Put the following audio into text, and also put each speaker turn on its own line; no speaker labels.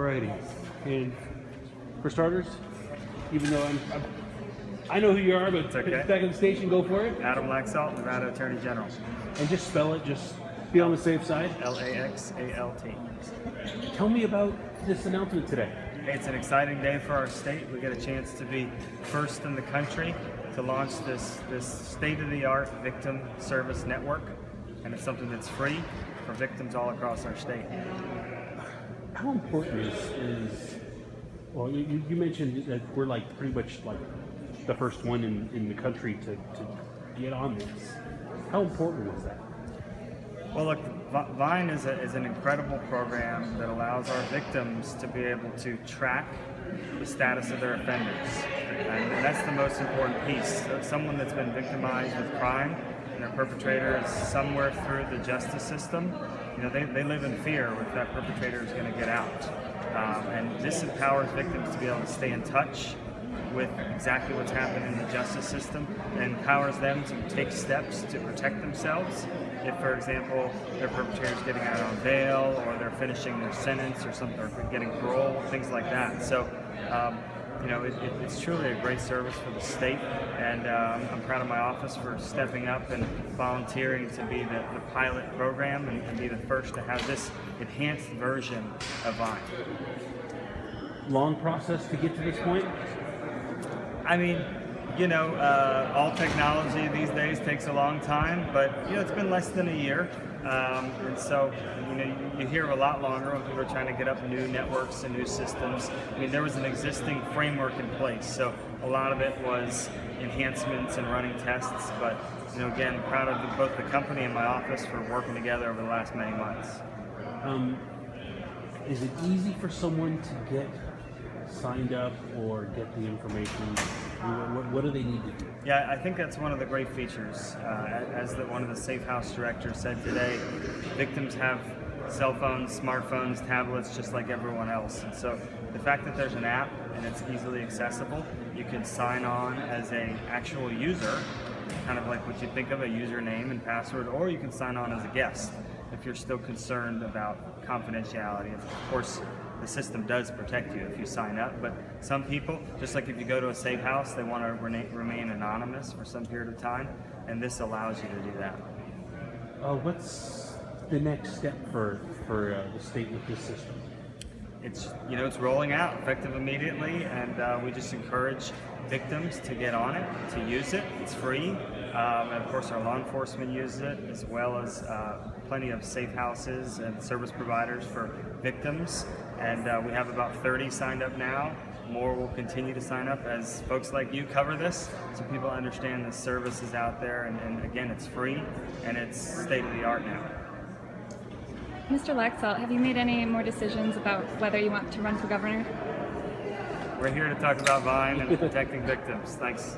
Alrighty. And for starters, even though I know who you are, but
It's okay.
back at the station, go for it.
Adam Laxalt, Nevada Attorney General.
And just spell it, just be on the safe side.
Laxalt.
Tell me about this announcement today.
It's an exciting day for our state. We get a chance to be first in the country to launch this state-of-the-art victim service network, and it's something that's free for victims all across our state.
How important is well, you mentioned that we're like pretty much like the first one in the country to get on this. How important was that?
Well, look, Vine is an incredible program that allows our victims to be able to track the status of their offenders. And that's the most important piece. So someone that's been victimized with crime and their perpetrator is somewhere through the justice system, they live in fear if that perpetrator is going to get out. And this empowers victims to be able to stay in touch with exactly what's happened in the justice system, and empowers them to take steps to protect themselves if, for example, their perpetrator is getting out on bail, or they're finishing their sentence, or something, or getting parole, things like that. So, it's truly a great service for the state, and I'm proud of my office for stepping up and volunteering to be the pilot program and be the first to have this enhanced version of Vine.
Long process to get to this point?
I mean, all technology these days takes a long time, but it's been less than a year, and so you hear a lot longer when people are trying to get up new networks and new systems. I mean, there was an existing framework in place, so a lot of it was enhancements and running tests. But again, proud of both the company and my office for working together over the last many months.
Is it easy for someone to get signed up or get the information? What do they need to do?
Yeah, I think that's one of the great features. As one of the Safe House directors said today, victims have cell phones, smartphones, tablets, just like everyone else. And so the fact that there's an app and it's easily accessible, you can sign on as an actual user, kind of like what you think of a username and password, or you can sign on as a guest if you're still concerned about confidentiality. Of course, the system does protect you if you sign up, but some people, just like if you go to a safe house, they want to remain anonymous for some period of time, and this allows you to do that.
What's the next step for the state with this system?
It's rolling out effective immediately, and we just encourage victims to get on it, to use it. It's free, and of course our law enforcement uses it, as well as plenty of safe houses and service providers for victims. And we have about 30 signed up now. More will continue to sign up as folks like you cover this, so people understand the service is out there, and again, it's free and it's state-of-the-art now.
Mr. Laxalt, have you made any more decisions about whether you want to run for governor?
We're here to talk about Vine and protecting victims. Thanks.